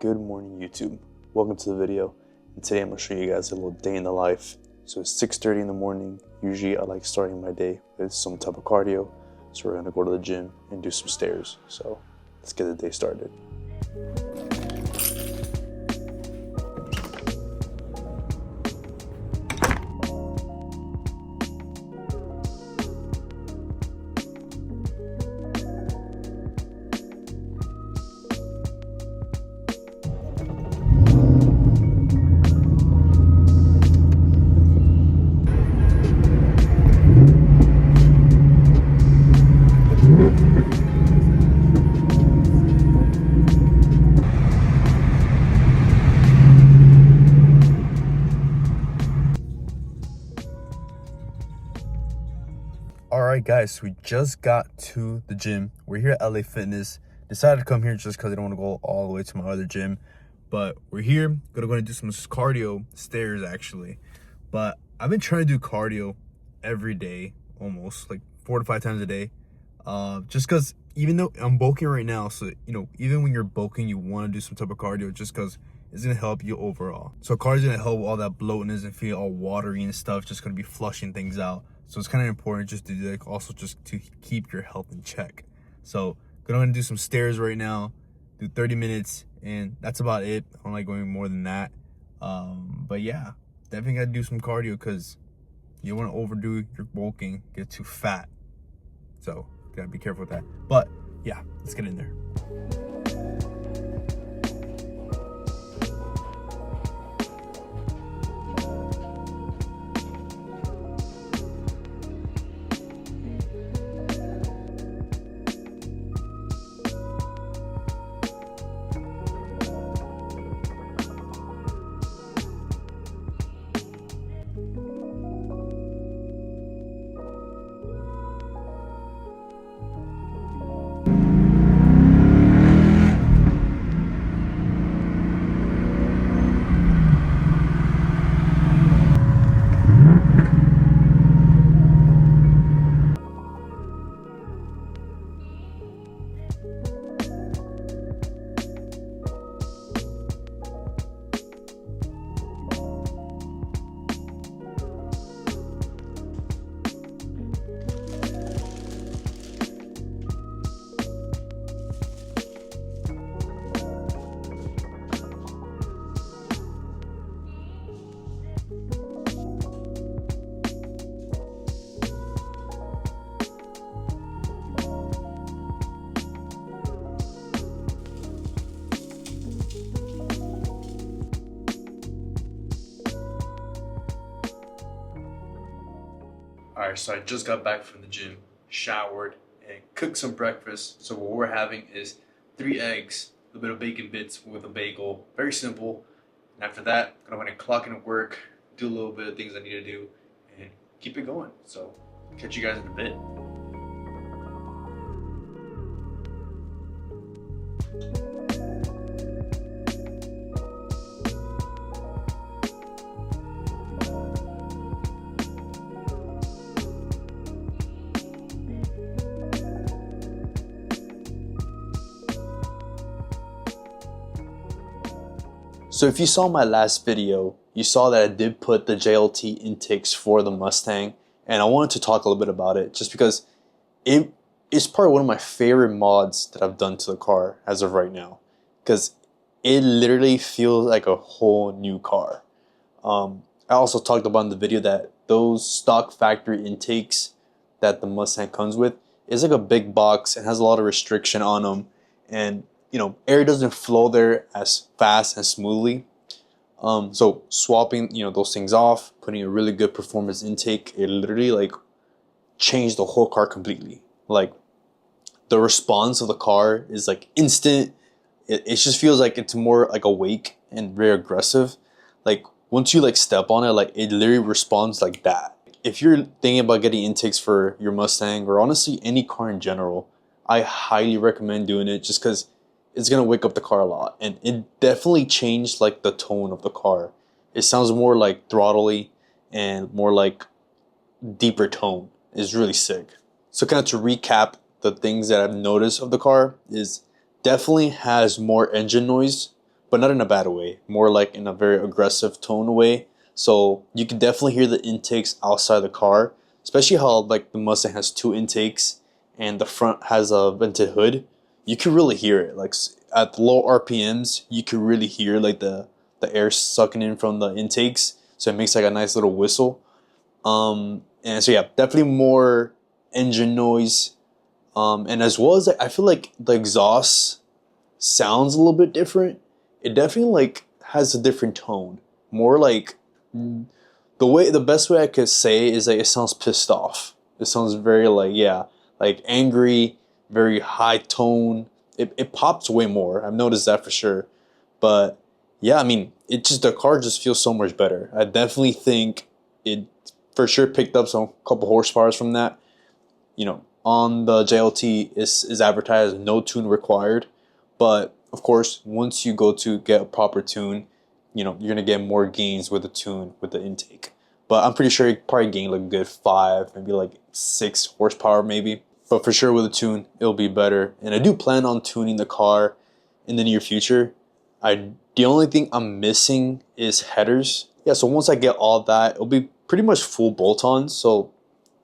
Good morning, YouTube. Welcome to the video, and today I'm going to show you guys a little day in the life. So it's 6:30 in the morning. Usually I like starting my day with some type of cardio, so we're going to go to the gym and do some stairs. So let's get the day started. Alright guys, we just got to the gym. We're here at LA Fitness. Decided to come here just because I don't want to go all the way to my other gym. But we're here, gonna go and do some cardio, stairs actually. But I've been trying to do cardio every day, almost like 4 to 5 times a day. Just because even though I'm bulking right now, so even when you're bulking, you want to do some type of cardio just because it's gonna help you overall. So cardio is gonna help with all that bloatness and feel all watery and stuff, just gonna be flushing things out. So it's kind of important just to do, like, also just to keep your health in check. So gonna do some stairs right now, do 30 minutes, and that's about it. I don't like going more than that. But yeah, definitely gotta do some cardio because you don't want to overdo your bulking, get too fat. So gotta be careful with that. But yeah, let's get in there. Alright, so I just got back from the gym, showered, and cooked some breakfast. So what we're having is 3 eggs, a little bit of bacon bits with a bagel. Very simple. And after that, I'm gonna clock in at work, do a little bit of things I need to do, and keep it going. So catch you guys in a bit. So if you saw my last video, you saw that I did put the JLT intakes for the Mustang, and I wanted to talk a little bit about it just because it is probably one of my favorite mods that I've done to the car as of right now, because it literally feels like a whole new car. I also talked about in the video that those stock factory intakes that the Mustang comes with is like a big box and has a lot of restriction on them, and air doesn't flow there as fast and smoothly. So swapping, those things off, putting a really good performance intake, it literally changed the whole car completely. Like the response of the car is instant. It just feels like it's more awake and very aggressive. Like once you step on it, it literally responds like that. If you're thinking about getting intakes for your Mustang or honestly any car in general, I highly recommend doing it just because it's gonna wake up the car a lot, and it definitely changed the tone of the car. It sounds more throttly and more deeper tone. It's really sick. So kind of to recap, the things that I've noticed of the car is definitely has more engine noise, but not in a bad way, more like in a very aggressive tone way. So you can definitely hear the intakes outside the car, especially how like the Mustang has two intakes and the front has a vented hood. You can really hear it. Like at low RPMs, you can really hear like the air sucking in from the intakes. So it makes like a nice little whistle. And so yeah, definitely more engine noise. And as well as I feel like the exhaust sounds a little bit different. It definitely like has a different tone. More like the best way I could say is that it sounds pissed off. It sounds very like, yeah, like angry, very high tone. It pops way more. I've noticed that for sure. But yeah, I mean, the car just feels so much better. I definitely think it for sure picked up some couple horsepowers from that. You know, on the JLT is advertised no tune required, but of course, once you go to get a proper tune, you know, you're gonna get more gains with the tune with the intake. But I'm pretty sure you probably gain like a good 5, maybe like 6 horsepower maybe. But for sure with a tune, it'll be better. And I do plan on tuning the car in the near future. The only thing I'm missing is headers. Yeah, so once I get all that, it'll be pretty much full bolt-ons. So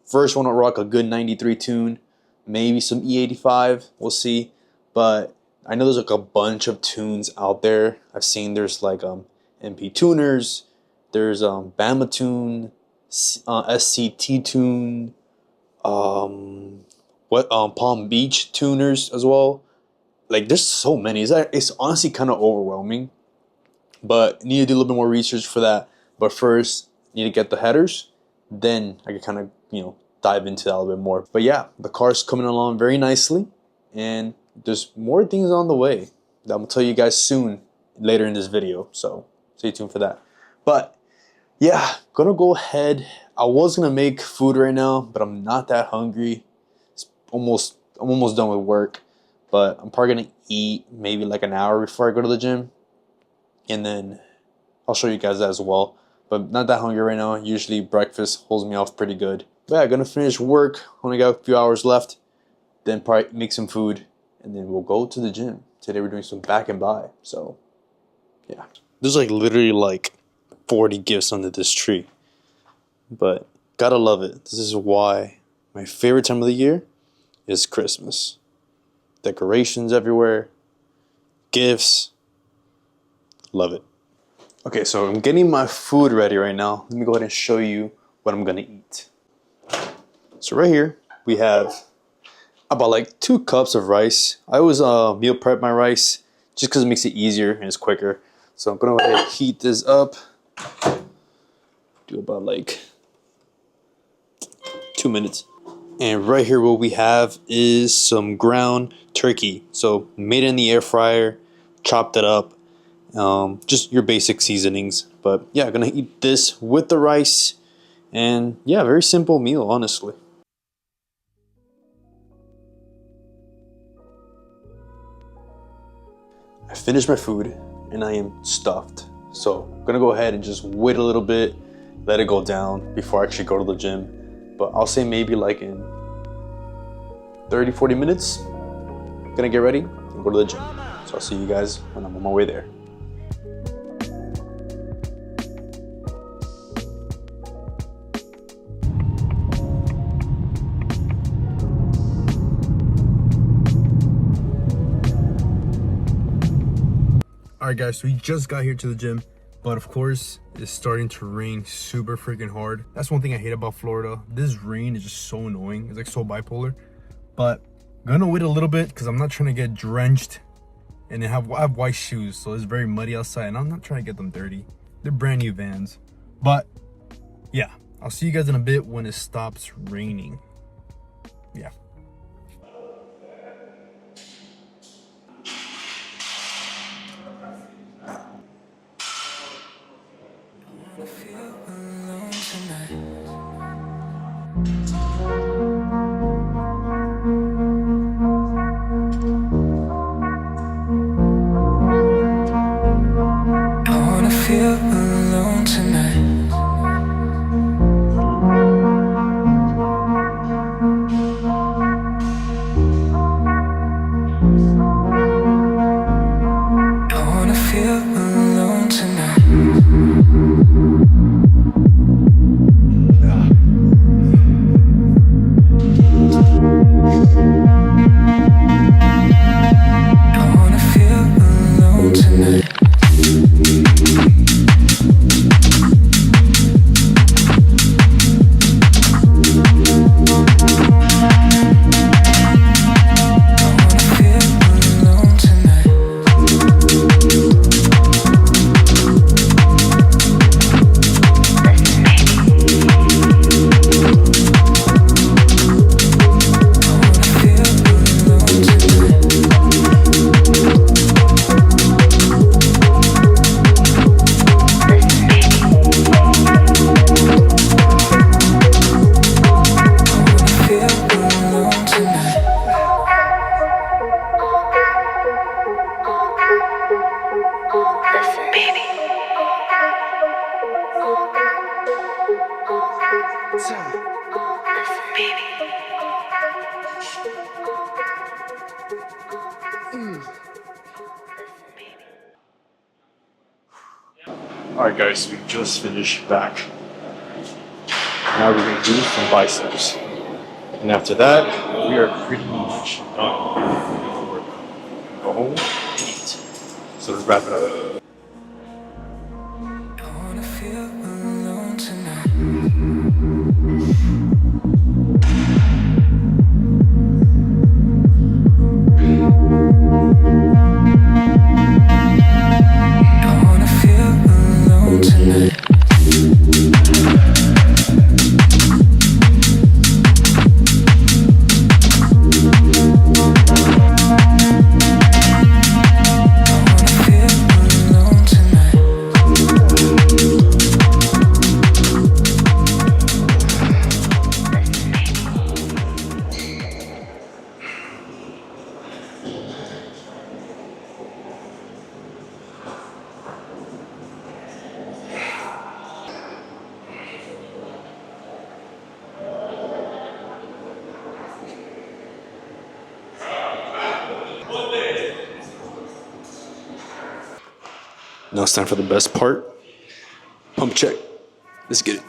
first want to rock a good 93 tune, maybe some E85, we'll see. But I know there's like a bunch of tunes out there. I've seen there's like MP tuners, there's Bama tune, SCT tune, Palm Beach tuners as well. Like there's so many. It's honestly kind of overwhelming. But need to do a little bit more research for that. But first, need to get the headers. Then I can kind of, you know, dive into that a little bit more. But yeah, the car's coming along very nicely. And there's more things on the way that I'm going to tell you guys soon later in this video. So stay tuned for that. But yeah, going to go ahead. I was going to make food right now, but I'm not that hungry. I'm almost done with work. But I'm probably going to eat maybe like an hour before I go to the gym. And then I'll show you guys that as well. But not that hungry right now. Usually breakfast holds me off pretty good. But yeah, gonna finish work. Only got a few hours left. Then probably make some food. And then we'll go to the gym. Today we're doing some back and by. So yeah. There's like literally like 40 gifts under this tree. But gotta love it. This is why my favorite time of the year is Christmas. Decorations everywhere. Gifts. Love it. Okay, so I'm getting my food ready right now. Let me go ahead and show you what I'm gonna eat. So right here, we have about like 2 cups of rice. I always meal prep my rice just because it makes it easier and it's quicker. So I'm gonna go ahead and heat this up. Do about like 2 minutes. And right here what we have is some ground turkey. So made in the air fryer, chopped it up. Just your basic seasonings. But yeah, gonna eat this with the rice. And yeah, very simple meal, honestly. I finished my food and I am stuffed. So I'm gonna go ahead and just wait a little bit, let it go down before I actually go to the gym. But I'll say maybe like in 30-40 minutes, gonna get ready and go to the gym. So I'll see you guys when I'm on my way there. Alright guys, so we just got here to the gym, but of course it's starting to rain super freaking hard. That's one thing I hate about Florida. This rain is just so annoying. It's like so bipolar. But I'm gonna wait a little bit because I'm not trying to get drenched. And I have white shoes, so it's very muddy outside and I'm not trying to get them dirty. They're brand new Vans. But yeah, I'll see you guys in a bit when it stops raining. Yeah. Alright guys, we just finished back. Now we're going to do some biceps. And after that, we are pretty much done. We're going to go home and eat. So let's wrap it up. I wanna feel alone tonight. I wanna feel alone tonight. Now it's time for the best part. Pump check. Let's get it.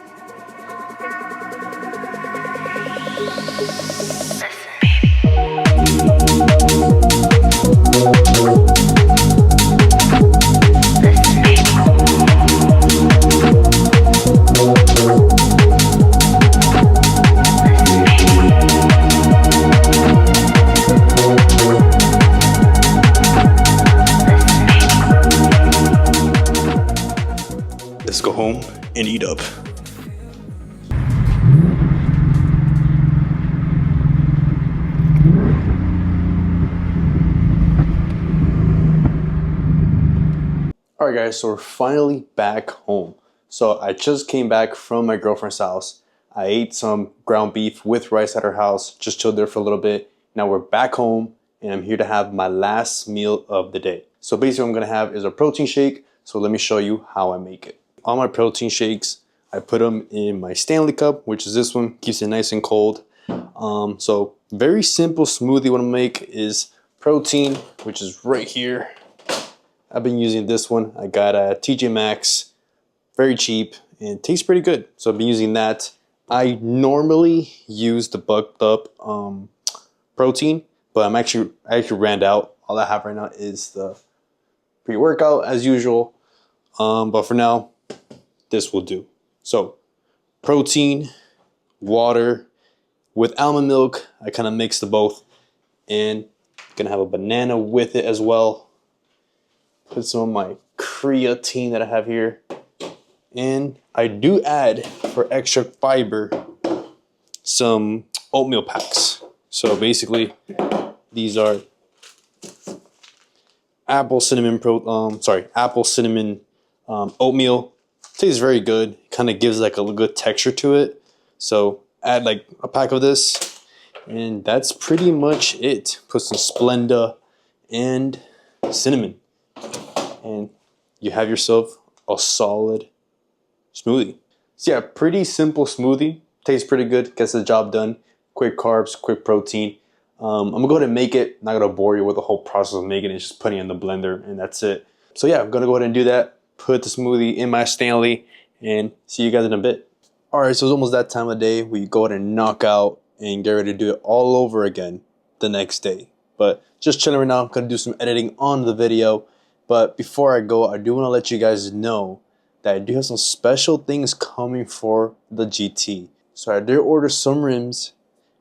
Let's go home and eat up. Alright guys, so we're finally back home. So I just came back from my girlfriend's house. I ate some ground beef with rice at her house, just chilled there for a little bit. Now we're back home and I'm here to have my last meal of the day. So basically what I'm gonna have is a protein shake. So let me show you how I make it. All my protein shakes, I put them in my Stanley cup, which is this one, keeps it nice and cold. So very simple smoothie. What I make is protein, which is right here. I've been using this one. I got a TJ Maxx, very cheap and tastes pretty good. So I've been using that. I normally use the bucked up protein, but I actually ran out. All I have right now is the pre-workout as usual. But for now, this will do. So protein, water with almond milk. I kind of mix the both, and gonna have a banana with it as well. Put some of my creatine that I have here, and I do add, for extra fiber, some oatmeal packs. So basically, these are apple cinnamon oatmeal. Tastes very good. Kind of gives like a good texture to it. So add like a pack of this, and that's pretty much it. Put some Splenda and cinnamon, and you have yourself a solid smoothie. So yeah, pretty simple smoothie. Tastes pretty good. Gets the job done. Quick carbs, quick protein. I'm gonna go ahead and make it. Not gonna bore you with the whole process of making it. Just putting it in the blender, and that's it. So yeah, I'm gonna go ahead and do that. Put the smoothie in my Stanley, and see you guys in a bit. Alright, so it's almost that time of day where you go ahead and knock out and get ready to do it all over again the next day. But just chilling right now. I'm gonna do some editing on the video. But before I go, I do want to let you guys know that I do have some special things coming for the GT. So I did order some rims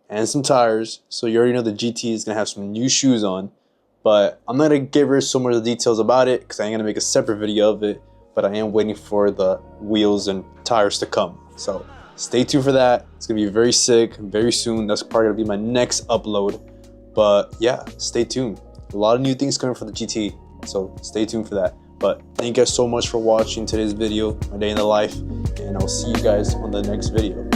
and some tires. So you already know the GT is gonna have some new shoes on. But I'm not gonna give her so much of the details about it because I ain't gonna make a separate video of it. But I am waiting for the wheels and tires to come. So stay tuned for that. It's gonna be very sick, very soon. That's probably gonna be my next upload. But yeah, stay tuned. A lot of new things coming for the GT. So stay tuned for that. But thank you guys so much for watching today's video, my day in the life. And I'll see you guys on the next video.